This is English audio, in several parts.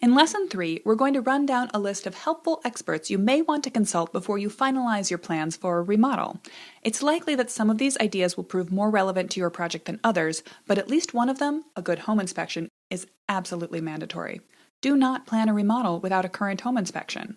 In Lesson 3, we're going to run down a list of helpful experts you may want to consult before you finalize your plans for a remodel. It's likely that some of these ideas will prove more relevant to your project than others, but at least one of them, a good home inspection, is absolutely mandatory. Do not plan a remodel without a current home inspection.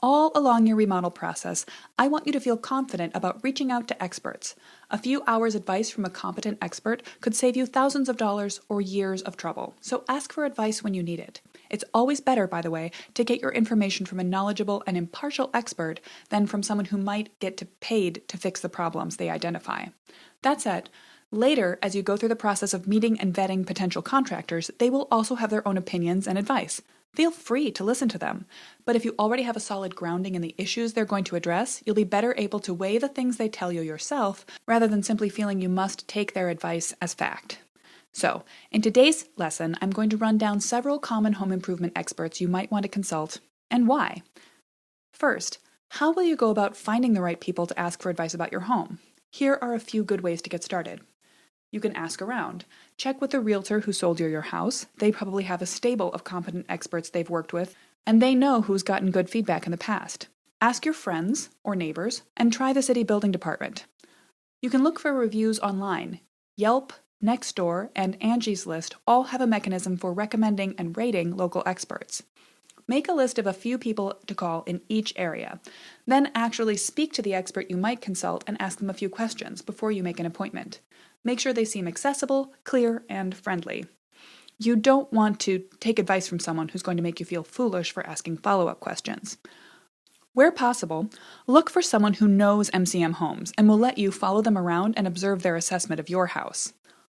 All along your remodel process, I want you to feel confident about reaching out to experts. A few hours' advice from a competent expert could save you thousands of dollars or years of trouble, so ask for advice when you need it. It's always better, by the way, to get your information from a knowledgeable and impartial expert than from someone who might get paid to fix the problems they identify. That said, later, as you go through the process of meeting and vetting potential contractors, they will also have their own opinions and advice. Feel free to listen to them, but if you already have a solid grounding in the issues they're going to address, you'll be better able to weigh the things they tell you yourself rather than simply feeling you must take their advice as fact. So, in today's lesson, I'm going to run down several common home improvement experts you might want to consult, and why. First, how will you go about finding the right people to ask for advice about your home? Here are a few good ways to get started. You can ask around. Check with the realtor who sold you your house. They probably have a stable of competent experts they've worked with, and they know who's gotten good feedback in the past. Ask your friends or neighbors, and try the city building department. You can look for reviews online. Yelp, Nextdoor, and Angie's List all have a mechanism for recommending and rating local experts. Make a list of a few people to call in each area. Then actually speak to the expert you might consult and ask them a few questions before you make an appointment. Make sure they seem accessible, clear, and friendly. You don't want to take advice from someone who's going to make you feel foolish for asking follow-up questions. Where possible, look for someone who knows MCM homes and will let you follow them around and observe their assessment of your house.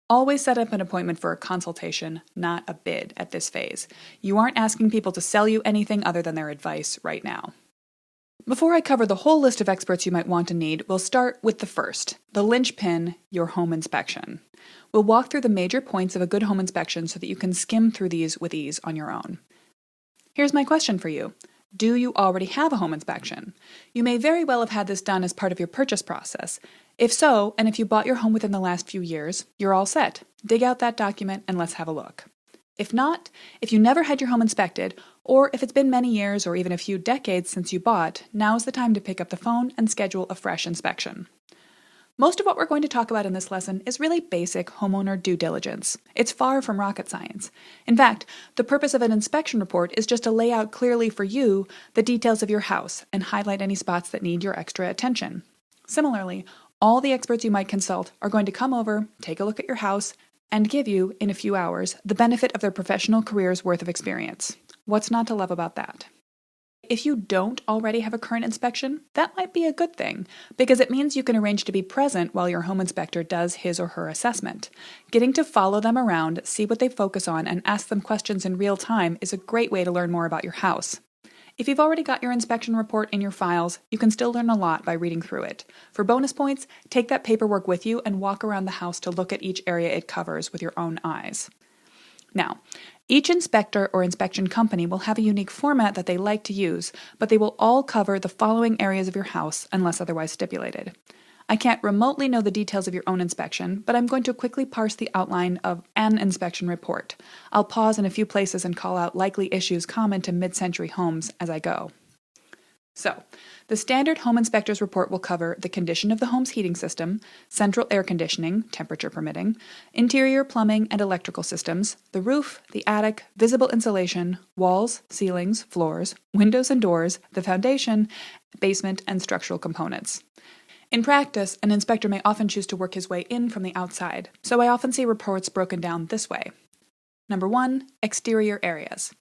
Always set up an appointment for a consultation, not a bid at this phase. You aren't asking people to sell you anything other than their advice right now. Before I cover the whole list of experts you might want to need, we'll start with the first, the linchpin, your home inspection. We'll walk through the major points of a good home inspection so that you can skim through these with ease on your own. Here's my question for you. Do you already have a home inspection? You may very well have had this done as part of your purchase process. If so, and if you bought your home within the last few years, you're all set. Dig out that document and let's have a look. If not, if you never had your home inspected, or if it's been many years or even a few decades since you bought, now's the time to pick up the phone and schedule a fresh inspection. Most of what we're going to talk about in this lesson is really basic homeowner due diligence. It's far from rocket science. In fact, the purpose of an inspection report is just to lay out clearly for you the details of your house and highlight any spots that need your extra attention. Similarly, all the experts you might consult are going to come over, take a look at your house, and give you, in a few hours, the benefit of their professional career's worth of experience. What's not to love about that? If you don't already have a current inspection, that might be a good thing, because it means you can arrange to be present while your home inspector does his or her assessment. Getting to follow them around, see what they focus on, and ask them questions in real time is a great way to learn more about your house. If you've already got your inspection report in your files, you can still learn a lot by reading through it. For bonus points, take that paperwork with you and walk around the house to look at each area it covers with your own eyes. Now, each inspector or inspection company will have a unique format that they like to use, but they will all cover the following areas of your house unless otherwise stipulated. I can't remotely know the details of your own inspection, but I'm going to quickly parse the outline of an inspection report. I'll pause in a few places and call out likely issues common to mid-century homes as I go. So, the standard home inspector's report will cover the condition of the home's heating system, central air conditioning, temperature permitting, interior plumbing and electrical systems, the roof, the attic, visible insulation, walls, ceilings, floors, windows and doors, the foundation, basement, and structural components. In practice, an inspector may often choose to work his way in from the outside, so I often see reports broken down this way. Number 1, exterior areas.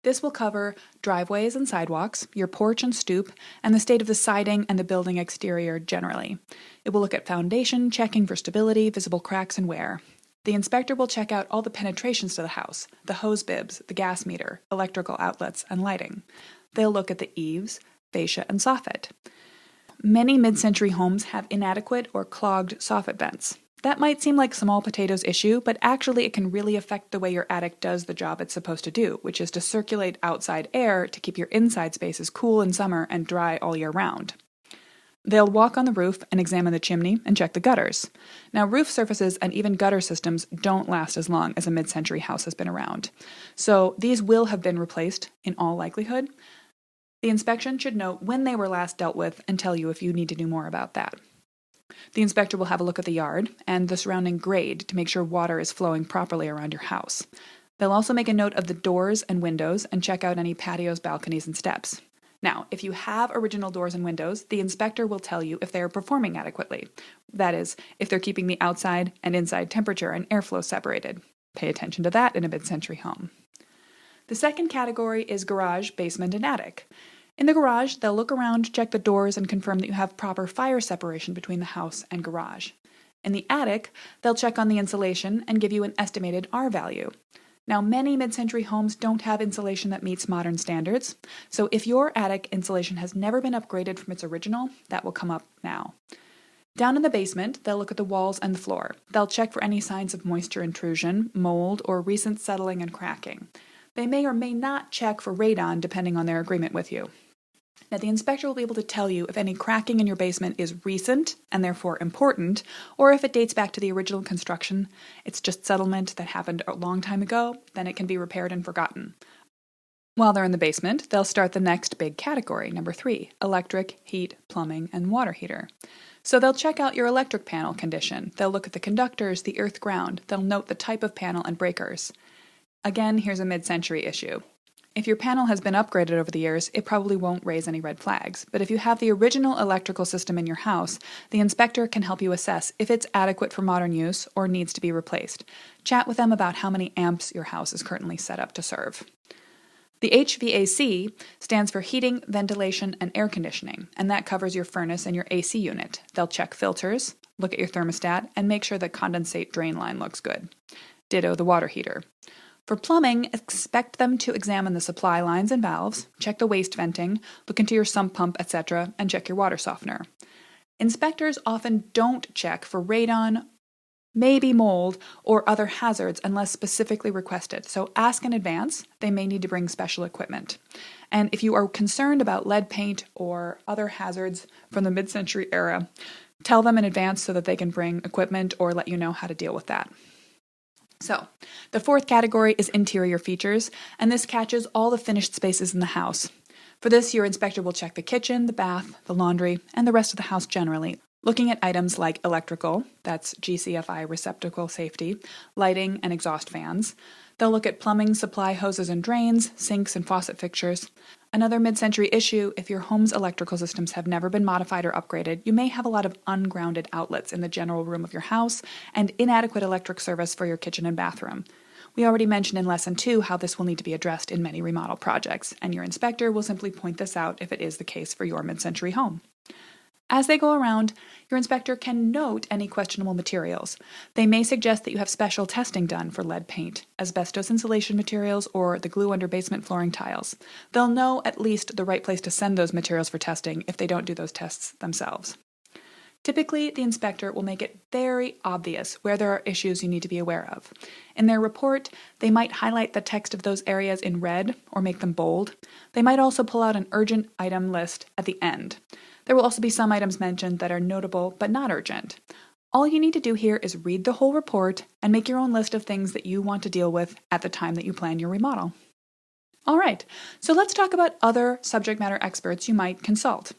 This will cover driveways and sidewalks, your porch and stoop, and the state of the siding and the building exterior generally. It will look at foundation, checking for stability, visible cracks, and wear. The inspector will check out all the penetrations to the house, the hose bibs, the gas meter, electrical outlets, and lighting. They'll look at the eaves, fascia, and soffit. Many mid-century homes have inadequate or clogged soffit vents. That might seem like small potatoes issue, but actually it can really affect the way your attic does the job it's supposed to do, which is to circulate outside air to keep your inside spaces cool in summer and dry all year round. They'll walk on the roof and examine the chimney and check the gutters. Now, roof surfaces and even gutter systems don't last as long as a mid-century house has been around. So these will have been replaced in all likelihood. The inspection should note when they were last dealt with and tell you if you need to do more about that. The inspector will have a look at the yard and the surrounding grade to make sure water is flowing properly around your house. They'll also make a note of the doors and windows and check out any patios, balconies, and steps. Now, if you have original doors and windows, the inspector will tell you if they are performing adequately. That is, if they're keeping the outside and inside temperature and airflow separated. Pay attention to that in a mid-century home. The second category is garage, basement, and attic. In the garage, they'll look around, check the doors, and confirm that you have proper fire separation between the house and garage. In the attic, they'll check on the insulation and give you an estimated R value. Now, many mid-century homes don't have insulation that meets modern standards, so if your attic insulation has never been upgraded from its original, that will come up now. Down in the basement, they'll look at the walls and the floor. They'll check for any signs of moisture intrusion, mold, or recent settling and cracking. They may or may not check for radon depending on their agreement with you. Now, the inspector will be able to tell you if any cracking in your basement is recent and therefore important, or if it dates back to the original construction, it's just settlement that happened a long time ago, then it can be repaired and forgotten. While they're in the basement, they'll start the next big category, number 3, electric, heat, plumbing, and water heater. So they'll check out your electric panel condition. They'll look at the conductors, the earth ground. They'll note the type of panel and breakers. Again, here's a mid-century issue. If your panel has been upgraded over the years, it probably won't raise any red flags. But if you have the original electrical system in your house, the inspector can help you assess if it's adequate for modern use or needs to be replaced. Chat with them about how many amps your house is currently set up to serve. The HVAC stands for heating, ventilation, and air conditioning, and that covers your furnace and your AC unit. They'll check filters, look at your thermostat, and make sure the condensate drain line looks good. Ditto the water heater. For plumbing, expect them to examine the supply lines and valves, check the waste venting, look into your sump pump, etc., and check your water softener. Inspectors often don't check for radon, maybe mold, or other hazards unless specifically requested, so ask in advance. They may need to bring special equipment. And if you are concerned about lead paint or other hazards from the mid-century era, tell them in advance so that they can bring equipment or let you know how to deal with that. So, the fourth category is interior features, and this catches all the finished spaces in the house. For this, your inspector will check the kitchen, the bath, the laundry, and the rest of the house generally, looking at items like electrical, that's GCFI receptacle safety, lighting, and exhaust fans. They'll look at plumbing, supply hoses and drains, sinks and faucet fixtures. Another mid-century issue, if your home's electrical systems have never been modified or upgraded, you may have a lot of ungrounded outlets in the general room of your house and inadequate electric service for your kitchen and bathroom. We already mentioned in Lesson 2 how this will need to be addressed in many remodel projects, and your inspector will simply point this out if it is the case for your mid-century home. As they go around, your inspector can note any questionable materials. They may suggest that you have special testing done for lead paint, asbestos insulation materials, or the glue under basement flooring tiles. They'll know at least the right place to send those materials for testing if they don't do those tests themselves. Typically, the inspector will make it very obvious where there are issues you need to be aware of. In their report, they might highlight the text of those areas in red or make them bold. They might also pull out an urgent item list at the end. There will also be some items mentioned that are notable but not urgent. All you need to do here is read the whole report and make your own list of things that you want to deal with at the time that you plan your remodel. All right, so let's talk about other subject matter experts you might consult.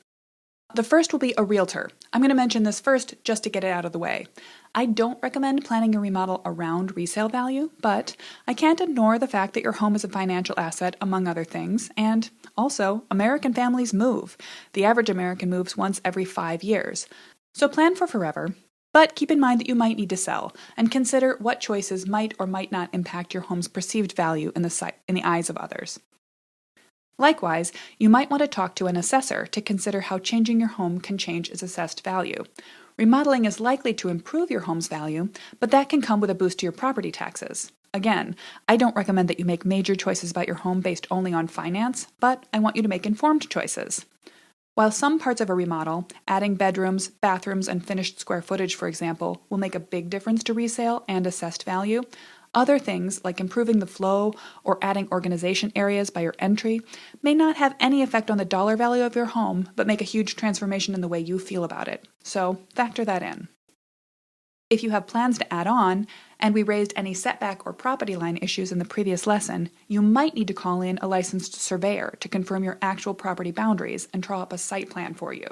The first will be a realtor. I'm going to mention this first just to get it out of the way. I don't recommend planning your remodel around resale value, but I can't ignore the fact that your home is a financial asset, among other things, and also, American families move. The average American moves once every 5 years. So plan for forever, but keep in mind that you might need to sell, and consider what choices might or might not impact your home's perceived value in the eyes of others. Likewise, you might want to talk to an assessor to consider how changing your home can change its assessed value. Remodeling is likely to improve your home's value, but that can come with a boost to your property taxes. Again, I don't recommend that you make major choices about your home based only on finance, but I want you to make informed choices. While some parts of a remodel, adding bedrooms, bathrooms, and finished square footage, for example, will make a big difference to resale and assessed value, Other things, like improving the flow or adding organization areas by your entry, may not have any effect on the dollar value of your home, but make a huge transformation in the way you feel about it. So factor that in. If you have plans to add on, and we raised any setback or property line issues in the previous lesson, you might need to call in a licensed surveyor to confirm your actual property boundaries and draw up a site plan for you.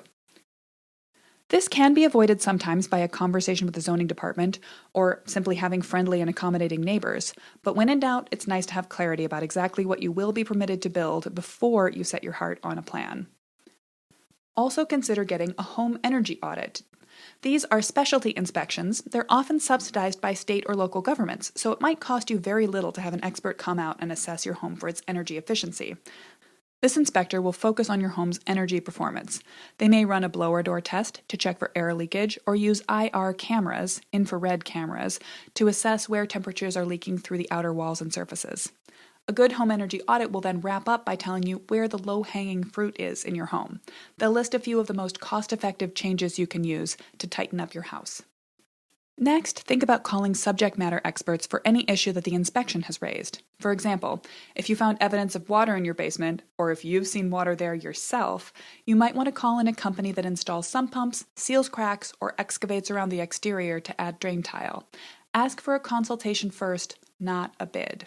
This can be avoided sometimes by a conversation with the zoning department or simply having friendly and accommodating neighbors, but when in doubt, it's nice to have clarity about exactly what you will be permitted to build before you set your heart on a plan. Also consider getting a home energy audit. These are specialty inspections. They're often subsidized by state or local governments, so it might cost you very little to have an expert come out and assess your home for its energy efficiency. This inspector will focus on your home's energy performance. They may run a blower door test to check for air leakage or use IR cameras, infrared cameras, to assess where temperatures are leaking through the outer walls and surfaces. A good home energy audit will then wrap up by telling you where the low-hanging fruit is in your home. They'll list a few of the most cost-effective changes you can use to tighten up your house. Next, think about calling subject matter experts for any issue that the inspection has raised. For example, if you found evidence of water in your basement, or if you've seen water there yourself, you might want to call in a company that installs sump pumps, seals cracks, or excavates around the exterior to add drain tile. Ask for a consultation first, not a bid.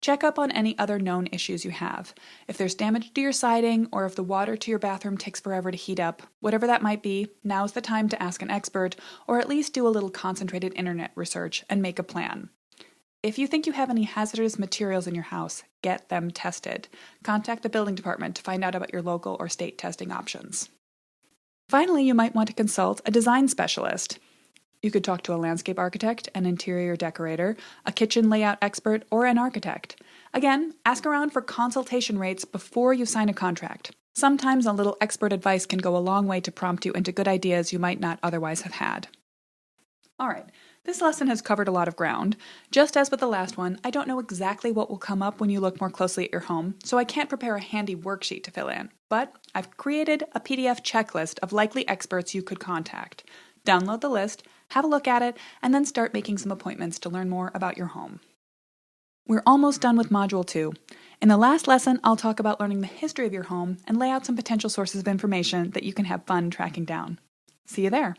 Check up on any other known issues you have. If there's damage to your siding, or if the water to your bathroom takes forever to heat up, whatever that might be, now's the time to ask an expert, or at least do a little concentrated internet research and make a plan. If you think you have any hazardous materials in your house, get them tested. Contact the building department to find out about your local or state testing options. Finally, you might want to consult a design specialist. You could talk to a landscape architect, an interior decorator, a kitchen layout expert, or an architect. Again, ask around for consultation rates before you sign a contract. Sometimes a little expert advice can go a long way to prompt you into good ideas you might not otherwise have had. Alright, this lesson has covered a lot of ground. Just as with the last one, I don't know exactly what will come up when you look more closely at your home, so I can't prepare a handy worksheet to fill in. But I've created a PDF checklist of likely experts you could contact. Download the list, have a look at it, and then start making some appointments to learn more about your home. We're almost done with Module 2. In the last lesson, I'll talk about learning the history of your home and lay out some potential sources of information that you can have fun tracking down. See you there!